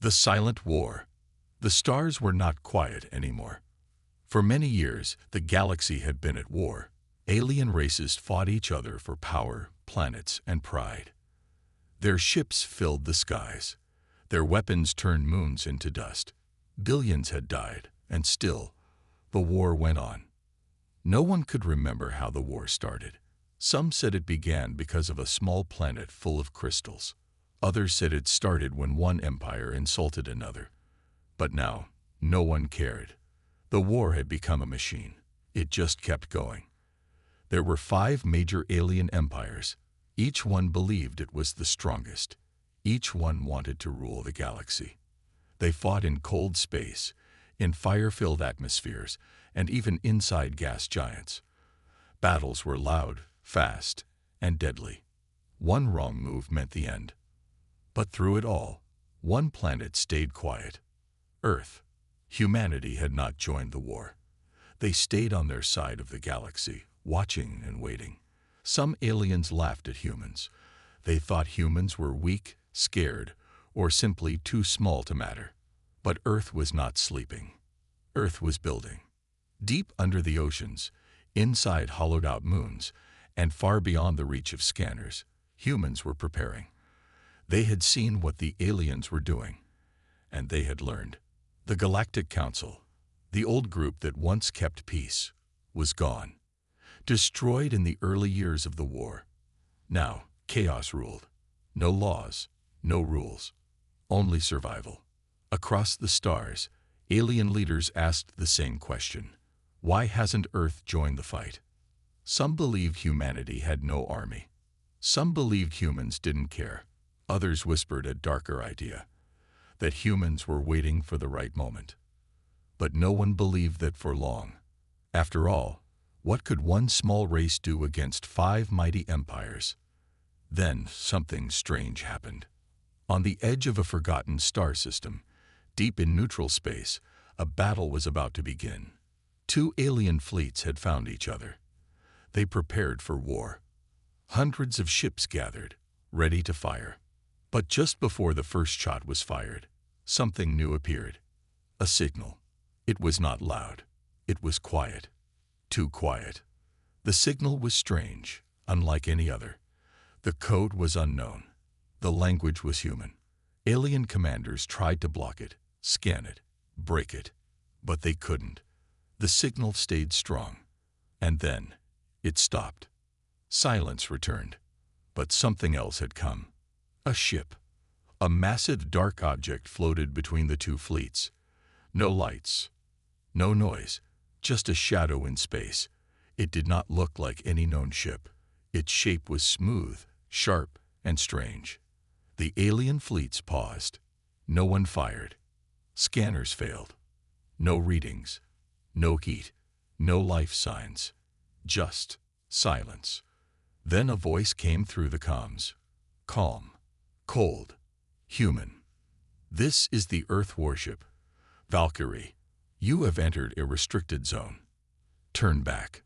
The Silent War. The stars were not quiet anymore. For many years, the galaxy had been at war. Alien races fought each other for power, planets, and pride. Their ships filled the skies. Their weapons turned moons into dust. Billions had died, and still, the war went on. No one could remember how the war started. Some said it began because of a small planet full of crystals. Others said it started when one empire insulted another. But now, no one cared. The war had become a machine. It just kept going. There were 5 major alien empires. Each one believed it was the strongest. Each one wanted to rule the galaxy. They fought in cold space, in fire-filled atmospheres, and even inside gas giants. Battles were loud, fast, and deadly. One wrong move meant the end. But through it all, one planet stayed quiet. Earth. Humanity had not joined the war. They stayed on their side of the galaxy, watching and waiting. Some aliens laughed at humans. They thought humans were weak, scared, or simply too small to matter. But Earth was not sleeping. Earth was building. Deep under the oceans, inside hollowed-out moons, and far beyond the reach of scanners, humans were preparing. They had seen what the aliens were doing, and they had learned. The Galactic Council, the old group that once kept peace, was gone, destroyed in the early years of the war. Now, chaos ruled. No laws, no rules, only survival. Across the stars, alien leaders asked the same question. Why hasn't Earth joined the fight? Some believed humanity had no army. Some believed humans didn't care. Others whispered a darker idea, that humans were waiting for the right moment. But no one believed that for long. After all, what could one small race do against 5 mighty empires? Then something strange happened. On the edge of a forgotten star system, deep in neutral space, a battle was about to begin. 2 alien fleets had found each other. They prepared for war. Hundreds of ships gathered, ready to fire. But just before the first shot was fired, something new appeared. A signal. It was not loud. It was quiet. Too quiet. The signal was strange, unlike any other. The code was unknown. The language was human. Alien commanders tried to block it, scan it, break it, but they couldn't. The signal stayed strong. And then, it stopped. Silence returned. But something else had come. A ship. A massive dark object floated between the 2 fleets. No lights. No noise. Just a shadow in space. It did not look like any known ship. Its shape was smooth, sharp, and strange. The alien fleets paused. No one fired. Scanners failed. No readings. No heat. No life signs. Just silence. Then a voice came through the comms. Calm. Cold. Human. This is the Earth Warship. Valkyrie, you have entered a restricted zone. Turn back.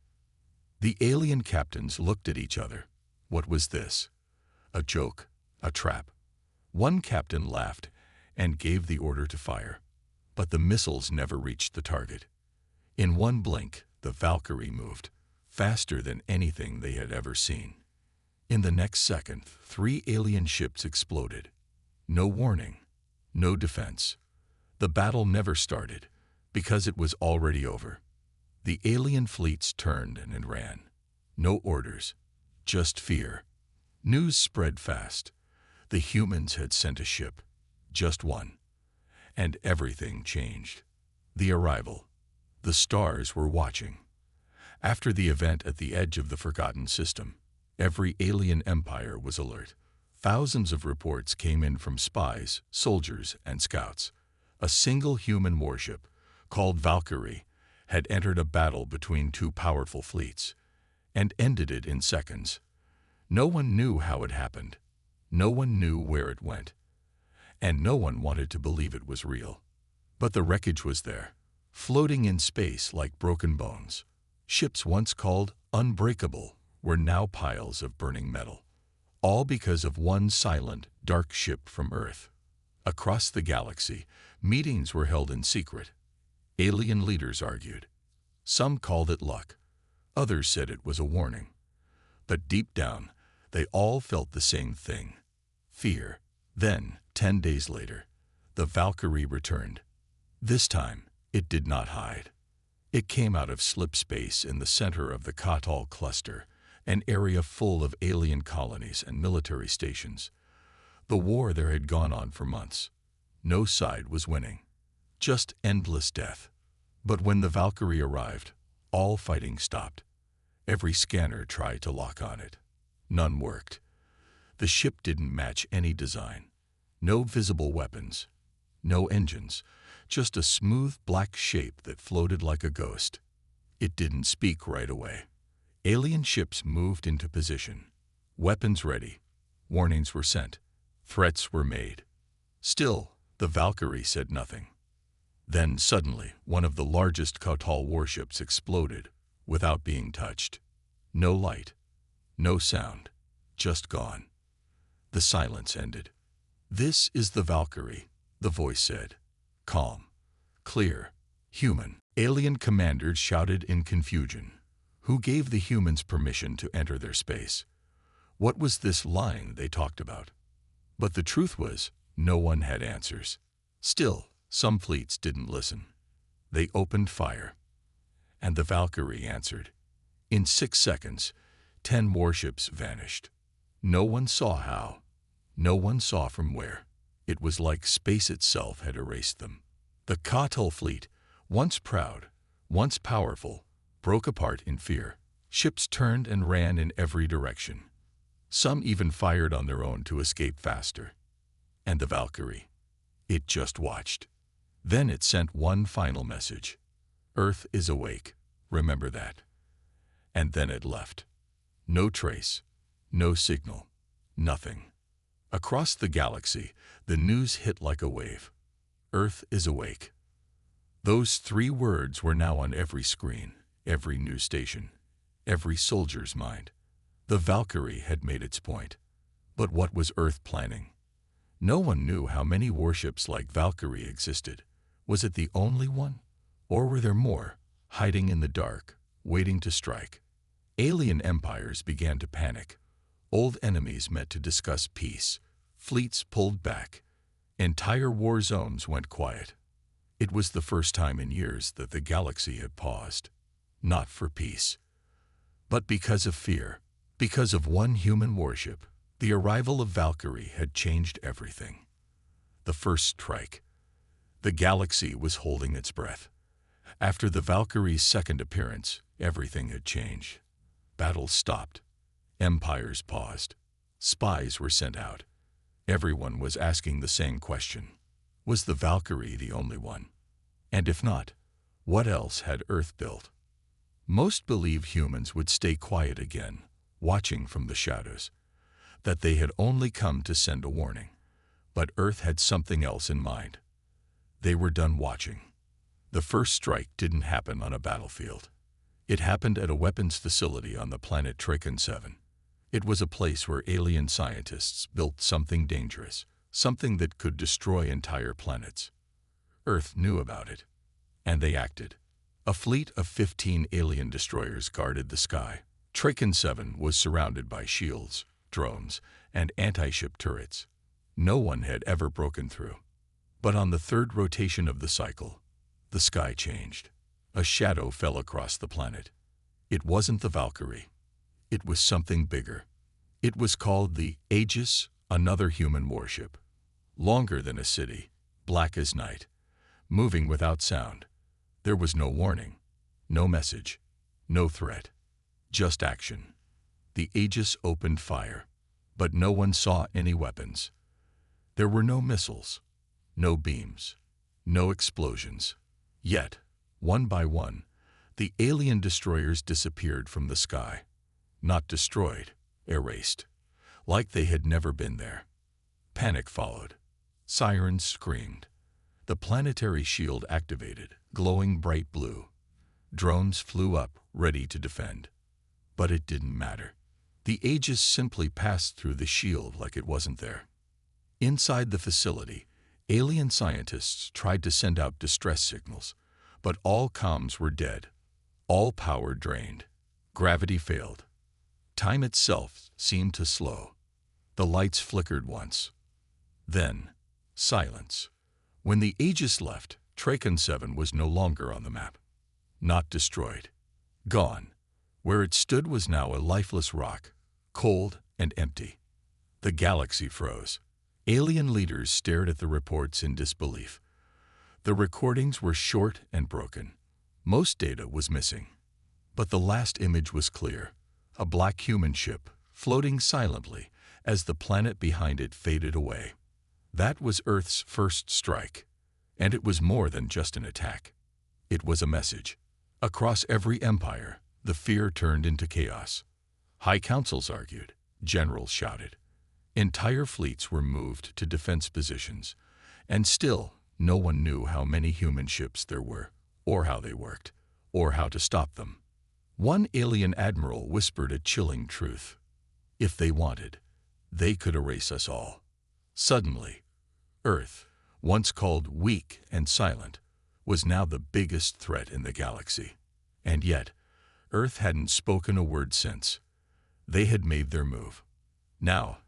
The alien captains looked at each other. What was this? A joke? A trap? One captain laughed and gave the order to fire. But the missiles never reached the target. In one blink, the Valkyrie moved, faster than anything they had ever seen. In the next second, 3 alien ships exploded. No warning, no defense. The battle never started, because it was already over. The alien fleets turned and ran. No orders, just fear. News spread fast. The humans had sent a ship, just one. And everything changed. The arrival. The stars were watching. After the event at the edge of the forgotten system, every alien empire was alert. Thousands of reports came in from spies, soldiers, and scouts. A single human warship, called Valkyrie, had entered a battle between 2 powerful fleets, and ended it in seconds. No one knew how it happened. No one knew where it went. And no one wanted to believe it was real. But the wreckage was there, floating in space like broken bones. Ships once called unbreakable were now piles of burning metal. All because of one silent, dark ship from Earth. Across the galaxy, meetings were held in secret. Alien leaders argued. Some called it luck. Others said it was a warning. But deep down, they all felt the same thing: fear. Then, 10 days later, the Valkyrie returned. This time, it did not hide. It came out of slip space in the center of the Katal cluster, an area full of alien colonies and military stations. The war there had gone on for months. No side was winning. Just endless death. But when the Valkyrie arrived, all fighting stopped. Every scanner tried to lock on it. None worked. The ship didn't match any design. No visible weapons. No engines. Just a smooth black shape that floated like a ghost. It didn't speak right away. Alien ships moved into position. Weapons ready. Warnings were sent. Threats were made. Still, the Valkyrie said nothing. Then suddenly, one of the largest Katal warships exploded without being touched. No light. No sound. Just gone. The silence ended. "This is the Valkyrie," the voice said. Calm. Clear. Human. Alien commanders shouted in confusion. Who gave the humans permission to enter their space? What was this line they talked about? But the truth was, no one had answers. Still, some fleets didn't listen. They opened fire. And the Valkyrie answered. In 6 seconds, 10 warships vanished. No one saw how. No one saw from where. It was like space itself had erased them. The Katal fleet, once proud, once powerful, broke apart in fear. Ships turned and ran in every direction. Some even fired on their own to escape faster. And the Valkyrie, it just watched. Then it sent one final message. Earth is awake. Remember that. And then it left. No trace. No signal. Nothing. Across the galaxy, the news hit like a wave. Earth is awake. Those 3 words were now on every screen, every news station, every soldier's mind. The Valkyrie had made its point. But what was Earth planning? No one knew how many warships like Valkyrie existed. Was it the only one? Or were there more, hiding in the dark, waiting to strike? Alien empires began to panic. Old enemies met to discuss peace. Fleets pulled back. Entire war zones went quiet. It was the first time in years that the galaxy had paused. Not for peace, but because of fear. Because of one human warship, the arrival of Valkyrie had changed everything. The first strike. The galaxy was holding its breath. After the Valkyrie's second appearance, everything had changed. Battles stopped. Empires paused. Spies were sent out. Everyone was asking the same question. Was the Valkyrie the only one? And if not, what else had Earth built? Most believed humans would stay quiet again, watching from the shadows, that they had only come to send a warning. But Earth had something else in mind. They were done watching. The first strike didn't happen on a battlefield. It happened at a weapons facility on the planet Trachon 7. It was a place where alien scientists built something dangerous, something that could destroy entire planets. Earth knew about it, and they acted. A fleet of 15 alien destroyers guarded the sky. Trachon 7 was surrounded by shields, drones, and anti-ship turrets. No one had ever broken through. But on the 3rd rotation of the cycle, the sky changed. A shadow fell across the planet. It wasn't the Valkyrie. It was something bigger. It was called the Aegis, another human warship. Longer than a city, black as night, moving without sound. There was no warning, no message, no threat, just action. The Aegis opened fire, but no one saw any weapons. There were no missiles, no beams, no explosions. Yet, one by one, the alien destroyers disappeared from the sky. Not destroyed, erased, like they had never been there. Panic followed. Sirens screamed. The planetary shield activated, glowing bright blue. Drones flew up, ready to defend. But it didn't matter. The Aegis simply passed through the shield like it wasn't there. Inside the facility, Alien scientists tried to send out distress signals, but all comms were dead, all power drained. Gravity failed. Time itself seemed to slow. The lights flickered once. Then, silence. When the Aegis left, Tracon 7 was no longer on the map. Not destroyed. Gone. Where it stood was now a lifeless rock, cold and empty. The galaxy froze. Alien leaders stared at the reports in disbelief. The recordings were short and broken. Most data was missing. But the last image was clear. A black human ship, floating silently as the planet behind it faded away. That was Earth's first strike. And it was more than just an attack. It was a message. Across every empire, the fear turned into chaos. High councils argued. Generals shouted. Entire fleets were moved to defense positions. And still, no one knew how many human ships there were, or how they worked, or how to stop them. One alien admiral whispered a chilling truth. If they wanted, they could erase us all. Suddenly, Earth, once called weak and silent, was now the biggest threat in the galaxy. And yet, Earth hadn't spoken a word since. They had made their move. Now,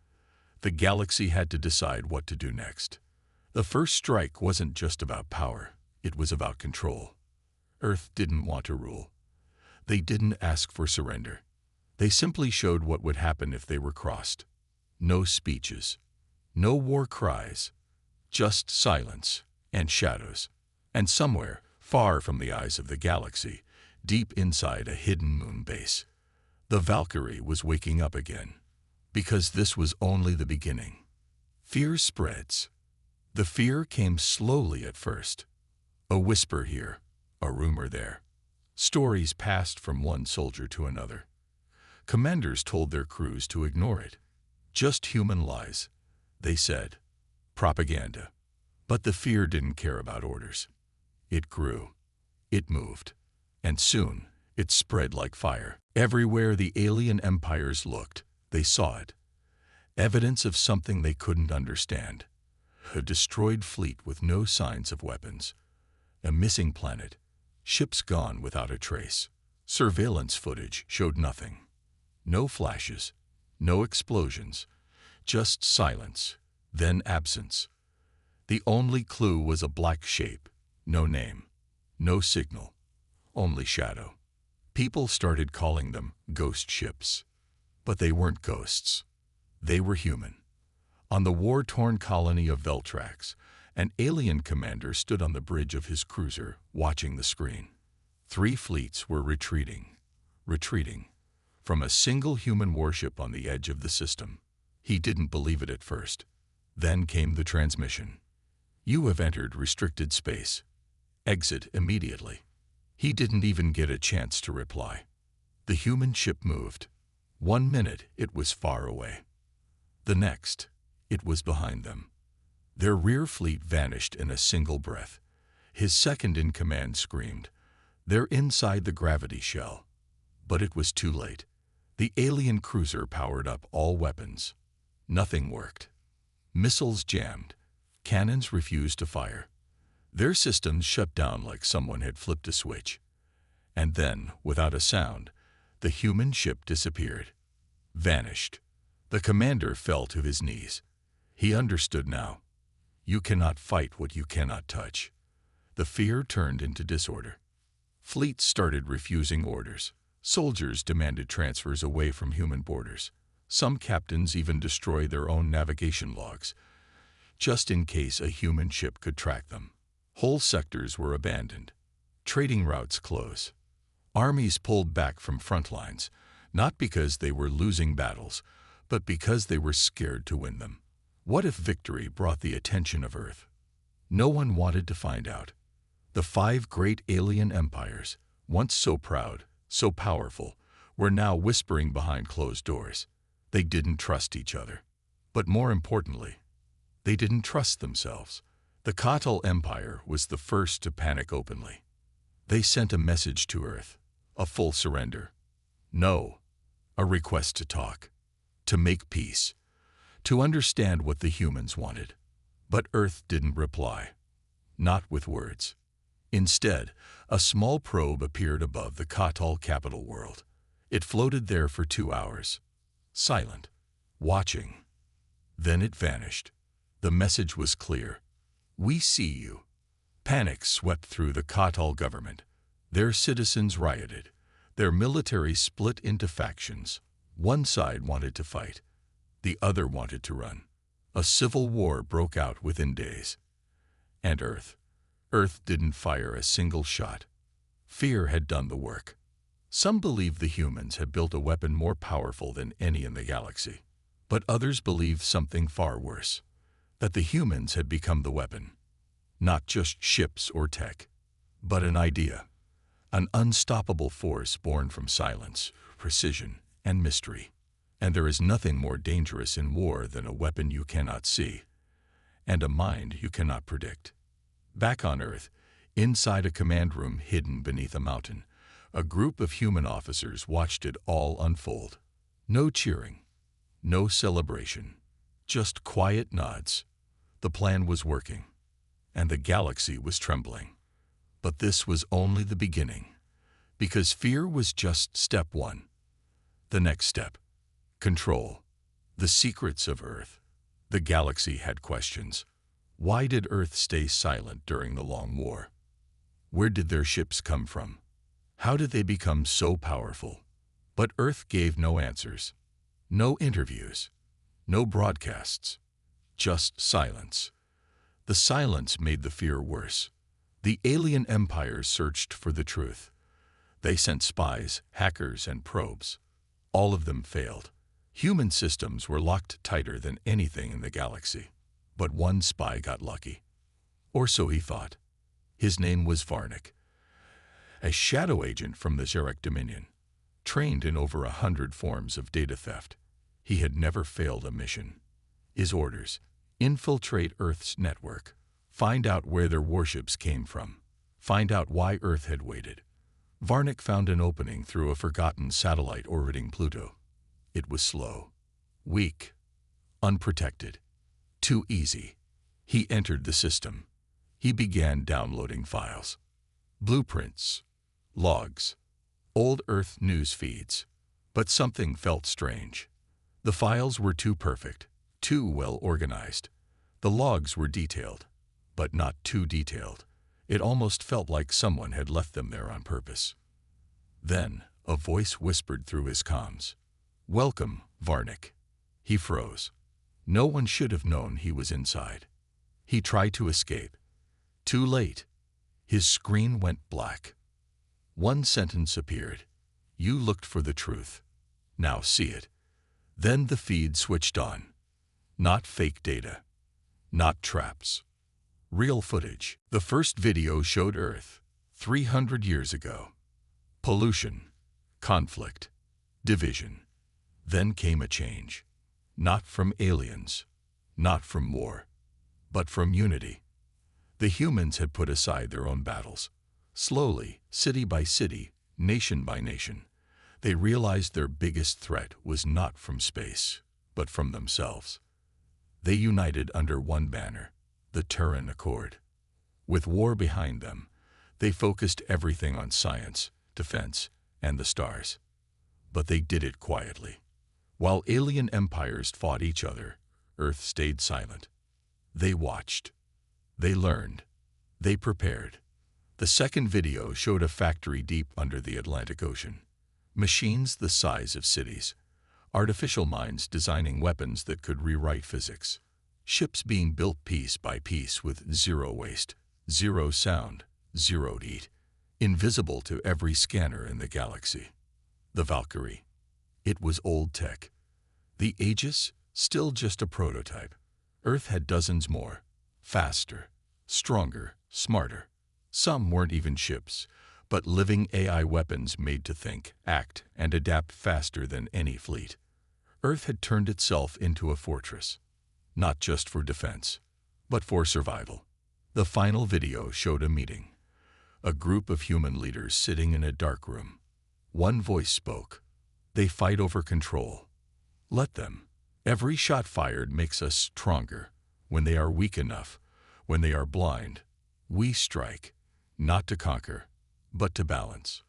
the galaxy had to decide what to do next. The first strike wasn't just about power, it was about control. Earth didn't want to rule. They didn't ask for surrender. They simply showed what would happen if they were crossed. No speeches, no war cries, just silence and shadows. And somewhere, far from the eyes of the galaxy, deep inside a hidden moon base, the Valkyrie was waking up again. Because this was only the beginning. Fear spreads. The fear came slowly at first. A whisper here, a rumor there. Stories passed from one soldier to another. Commanders told their crews to ignore it. Just human lies, they said. Propaganda. But the fear didn't care about orders. It grew. It moved. And soon, it spread like fire. Everywhere the alien empires looked, they saw it. Evidence of something they couldn't understand. A destroyed fleet with no signs of weapons. A missing planet. Ships gone without a trace. Surveillance footage showed nothing. No flashes. No explosions. Just silence. Then absence. The only clue was a black shape. No name. No signal. Only shadow. People started calling them ghost ships. But they weren't ghosts. They were human. On the war-torn colony of Veltrax, an alien commander stood on the bridge of his cruiser, watching the screen. 3 fleets were retreating. From a single human warship on the edge of the system. He didn't believe it at first. Then came the transmission. You have entered restricted space. Exit immediately. He didn't even get a chance to reply. The human ship moved. 1 minute, it was far away. The next, it was behind them. Their rear fleet vanished in a single breath. His second-in-command screamed. They're inside the gravity shell. But it was too late. The alien cruiser powered up all weapons. Nothing worked. Missiles jammed. Cannons refused to fire. Their systems shut down like someone had flipped a switch. And then, without a sound, the human ship disappeared. Vanished. The commander fell to his knees. He understood now. You cannot fight what you cannot touch. The fear turned into disorder. Fleets started refusing orders. Soldiers demanded transfers away from human borders. Some captains even destroyed their own navigation logs, just in case a human ship could track them. Whole sectors were abandoned. Trading routes closed. Armies pulled back from front lines, not because they were losing battles, but because they were scared to win them. What if victory brought the attention of Earth? No one wanted to find out. The 5 great alien empires, once so proud, so powerful, were now whispering behind closed doors. They didn't trust each other. But more importantly, they didn't trust themselves. The Kotal Empire was the first to panic openly. They sent a message to Earth, a full surrender. No, a request to talk, to make peace, to understand what the humans wanted. But Earth didn't reply. Not with words. Instead, a small probe appeared above the Katal capital world. It floated there for 2 hours, silent, watching. Then it vanished. The message was clear. We see you. Panic swept through the Katal government. Their citizens rioted. Their military split into factions. One side wanted to fight. The other wanted to run. A civil war broke out within days. And Earth didn't fire a single shot. Fear had done the work. Some believed the humans had built a weapon more powerful than any in the galaxy. But others believed something far worse. That the humans had become the weapon. Not just ships or tech, but an idea. An unstoppable force born from silence, precision, and mystery. And there is nothing more dangerous in war than a weapon you cannot see, and a mind you cannot predict. Back on Earth, inside a command room hidden beneath a mountain, a group of human officers watched it all unfold. No cheering, no celebration, just quiet nods. The plan was working, and the galaxy was trembling. But this was only the beginning, because fear was just step one. The next step, control, the secrets of Earth. The galaxy had questions. Why did Earth stay silent during the Long War? Where did their ships come from? How did they become so powerful? But Earth gave no answers. No interviews. No broadcasts. Just silence. The silence made the fear worse. The alien empires searched for the truth. They sent spies, hackers, and probes. All of them failed. Human systems were locked tighter than anything in the galaxy. But one spy got lucky. Or so he thought. His name was Varnick. A shadow agent from the Zarek Dominion. Trained in over 100 forms of data theft. He had never failed a mission. His orders: infiltrate Earth's network. Find out where their warships came from. Find out why Earth had waited. Varnick found an opening through a forgotten satellite orbiting Pluto. It was slow, weak, unprotected, too easy. He entered the system. He began downloading files. Blueprints, logs, old Earth news feeds. But something felt strange. The files were too perfect, too well organized. The logs were detailed, but not too detailed. It almost felt like someone had left them there on purpose. Then, a voice whispered through his comms. "Welcome, Varnick." He froze. No one should have known he was inside. He tried to escape. Too late. His screen went black. One sentence appeared. "You looked for the truth. Now see it." Then the feed switched on. Not fake data. Not traps. Real footage. The first video showed Earth 300 years ago. Pollution, conflict, division. Then came a change. Not from aliens, not from war, but from unity. The humans had put aside their own battles. Slowly, city by city, nation by nation, they realized their biggest threat was not from space, but from themselves. They united under one banner, the Turan Accord. With war behind them, they focused everything on science, defense, and the stars. But they did it quietly. While alien empires fought each other, Earth stayed silent. They watched. They learned. They prepared. The second video showed a factory deep under the Atlantic Ocean. Machines the size of cities. Artificial minds designing weapons that could rewrite physics. Ships being built piece by piece with zero waste, zero sound, zero heat. Invisible to every scanner in the galaxy. The Valkyrie. It was old tech. The Aegis, still just a prototype. Earth had dozens more. Faster, stronger, smarter. Some weren't even ships, but living AI weapons made to think, act, and adapt faster than any fleet. Earth had turned itself into a fortress. Not just for defense, but for survival. The final video showed a meeting. A group of human leaders sitting in a dark room. One voice spoke. They fight over control. Let them. Every shot fired makes us stronger. When they are weak enough, when they are blind, we strike, not to conquer, but to balance.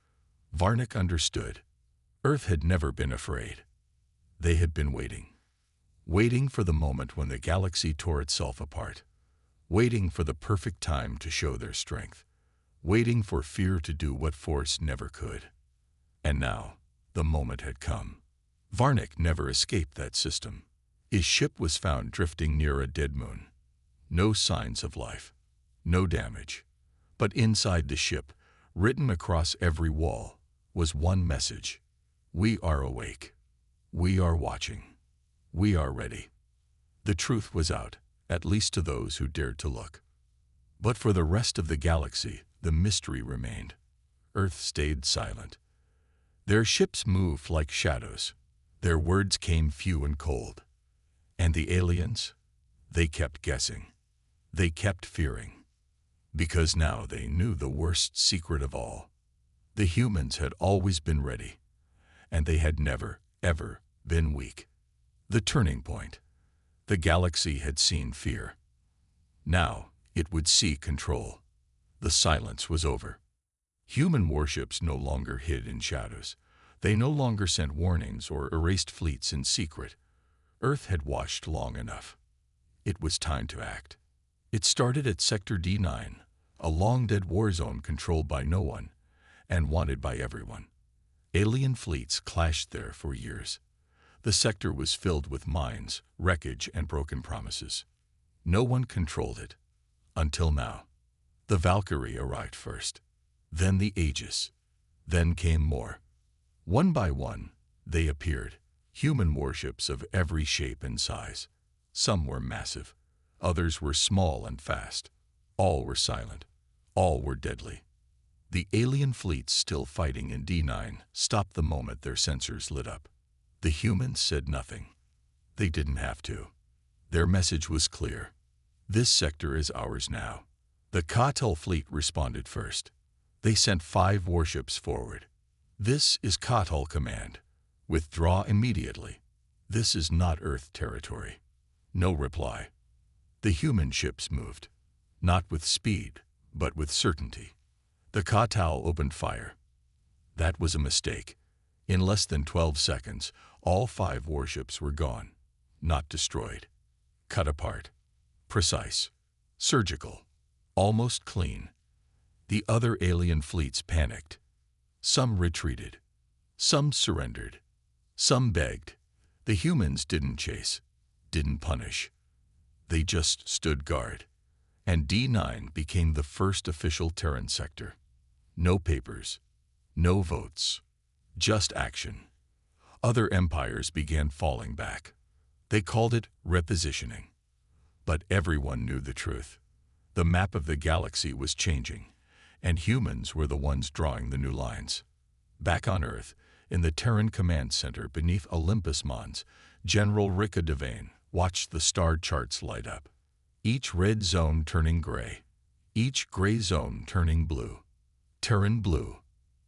Varnick understood. Earth had never been afraid. They had been waiting for the moment when the galaxy tore itself apart, waiting for the perfect time to show their strength, waiting for fear to do what force never could. And now, the moment had come. Varnick never escaped that system. His ship was found drifting near a dead moon. No signs of life, no damage. But inside the ship, written across every wall, was one message. We are awake. We are watching. We are ready. The truth was out, at least to those who dared to look. But for the rest of the galaxy, the mystery remained. Earth stayed silent. Their ships moved like shadows. Their words came few and cold. And the aliens? They kept guessing. They kept fearing. Because now they knew the worst secret of all. The humans had always been ready, and they had never, ever been weak. The turning point. The galaxy had seen fear. Now it would see control. The silence was over. Human warships no longer hid in shadows. They no longer sent warnings or erased fleets in secret. Earth had watched long enough. It was time to act. It started at Sector D9, a long-dead war zone controlled by no one and wanted by everyone. Alien fleets clashed there for years. The sector was filled with mines, wreckage, and broken promises. No one controlled it. Until now. The Valkyrie arrived first. Then the Aegis. Then came more. One by one, they appeared. Human warships of every shape and size. Some were massive. Others were small and fast. All were silent. All were deadly. The alien fleets still fighting in D9 stopped the moment their sensors lit up. The humans said nothing. They didn't have to. Their message was clear. This sector is ours now. The Katel fleet responded first. They sent 5 warships forward. This is Katel Command. Withdraw immediately. This is not Earth territory. No reply. The human ships moved. Not with speed, but with certainty. The Katel opened fire. That was a mistake. In less than 12 seconds, all 5 warships were gone. Not destroyed. Cut apart. Precise. Surgical. Almost clean. The other alien fleets panicked. Some retreated. Some surrendered. Some begged. The humans didn't chase, didn't punish. They just stood guard. And D9 became the first official Terran sector. No papers. No votes. Just action. Other empires began falling back. They called it repositioning. But everyone knew the truth. The map of the galaxy was changing, and humans were the ones drawing the new lines. Back on Earth, in the Terran Command Center beneath Olympus Mons, General Rika Devane watched the star charts light up. Each red zone turning gray. Each gray zone turning blue. Terran blue.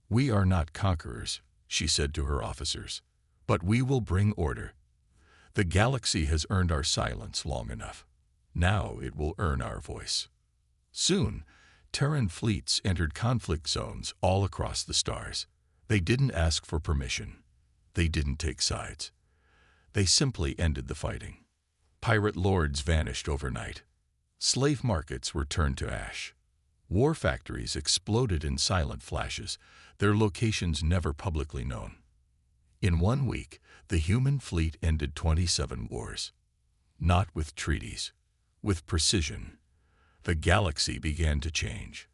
We are not conquerors, she said to her officers, but we will bring order. The galaxy has earned our silence long enough. Now it will earn our voice. Soon, Terran fleets entered conflict zones all across the stars. They didn't ask for permission. They didn't take sides. They simply ended the fighting. Pirate lords vanished overnight. Slave markets were turned to ash. War factories exploded in silent flashes, their locations never publicly known. In 1 week, the human fleet ended 27 wars. Not with treaties, with precision. The galaxy began to change.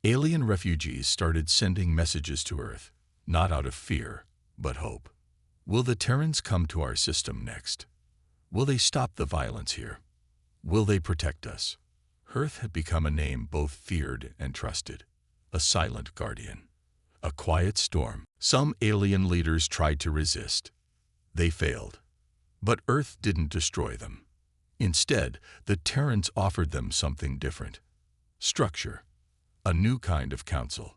Alien refugees started sending messages to Earth, not out of fear, but hope. Will the Terrans come to our system next? Will they stop the violence here? Will they protect us? Earth had become a name both feared and trusted. A silent guardian. A quiet storm. Some alien leaders tried to resist. They failed. But Earth didn't destroy them. Instead, the Terrans offered them something different. Structure. A new kind of council.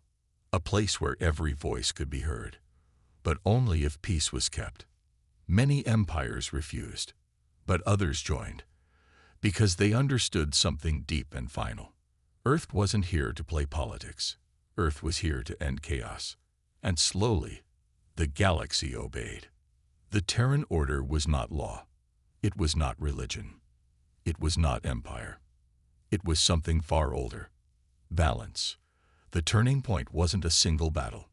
A place where every voice could be heard. But only if peace was kept. Many empires refused. But others joined. Because they understood something deep and final. Earth wasn't here to play politics. Earth was here to end chaos. And slowly, the galaxy obeyed. The Terran order was not law. It was not religion. It was not empire. It was something far older. Balance. The turning point wasn't a single battle.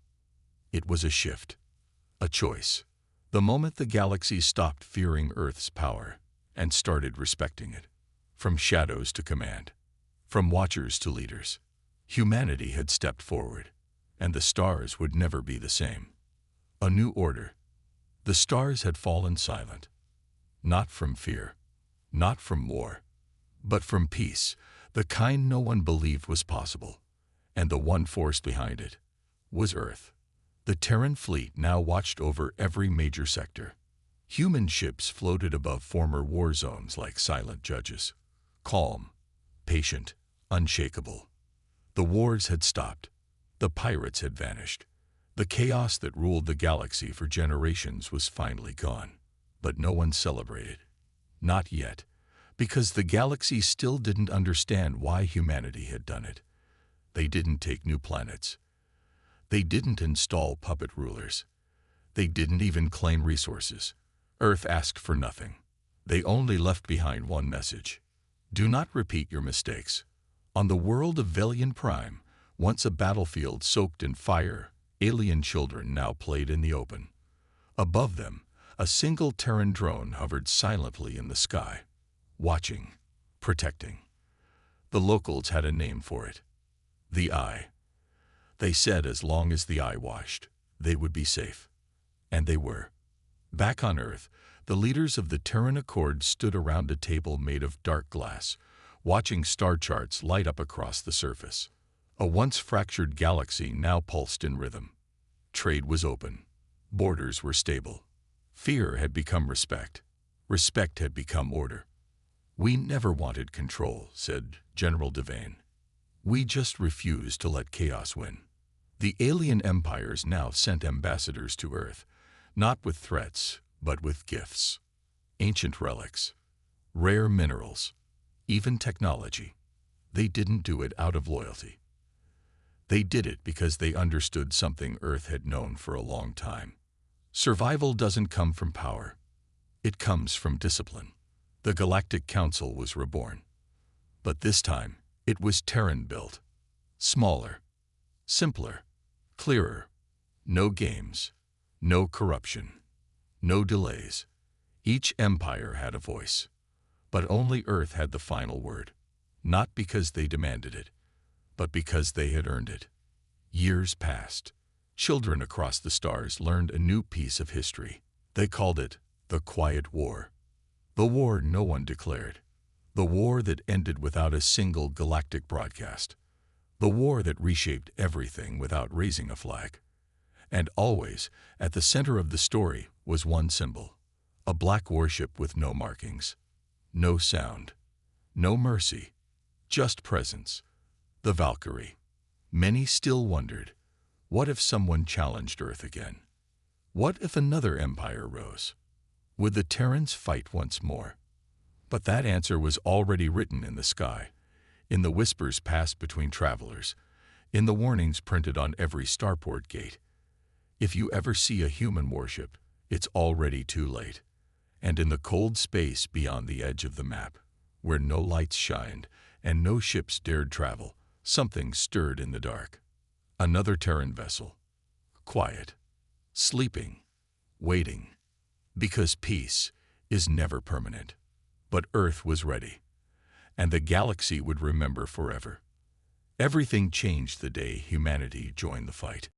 It was a shift. A choice. The moment the galaxy stopped fearing Earth's power and started respecting it. From shadows to command. From watchers to leaders. Humanity had stepped forward, and the stars would never be the same. A new order. The stars had fallen silent. Not from fear, not from war, but from peace, the kind no one believed was possible. And the one force behind it was Earth. The Terran fleet now watched over every major sector. Human ships floated above former war zones like silent judges. Calm, patient, unshakable. The wars had stopped. The pirates had vanished. The chaos that ruled the galaxy for generations was finally gone. But no one celebrated. Not yet, because the galaxy still didn't understand why humanity had done it. They didn't take new planets. They didn't install puppet rulers. They didn't even claim resources. Earth asked for nothing. They only left behind one message. Do not repeat your mistakes. On the world of Velian Prime, once a battlefield soaked in fire, alien children now played in the open. Above them, a single Terran drone hovered silently in the sky, watching, protecting. The locals had a name for it. The Eye. They said as long as the Eye watched, they would be safe. And they were. Back on Earth, the leaders of the Terran Accord stood around a table made of dark glass, watching star charts light up across the surface. A once fractured galaxy now pulsed in rhythm. Trade was open. Borders were stable. Fear had become respect. Respect had become order. We never wanted control, said General Devane. We just refused to let chaos win. The alien empires now sent ambassadors to Earth, not with threats, but with gifts. Ancient relics, rare minerals, even technology. They didn't do it out of loyalty. They did it because they understood something Earth had known for a long time. Survival doesn't come from power. It comes from discipline. The Galactic Council was reborn. But this time, it was Terran-built. Smaller, simpler, clearer. No games, no corruption, no delays. Each empire had a voice. But only Earth had the final word. Not because they demanded it, but because they had earned it. Years passed. Children across the stars learned a new piece of history. They called it the Quiet War. The war no one declared. The war that ended without a single galactic broadcast. The war that reshaped everything without raising a flag. And always, at the center of the story, was one symbol. A black warship with no markings. No sound. No mercy. Just presence. The Valkyrie. Many still wondered, what if someone challenged Earth again? What if another empire rose? Would the Terrans fight once more? But that answer was already written in the sky, in the whispers passed between travelers, in the warnings printed on every starport gate. If you ever see a human warship, it's already too late. And in the cold space beyond the edge of the map, where no lights shined and no ships dared travel, something stirred in the dark. Another Terran vessel. Quiet. Sleeping. Waiting. Because peace is never permanent. But Earth was ready. And the galaxy would remember forever. Everything changed the day humanity joined the fight.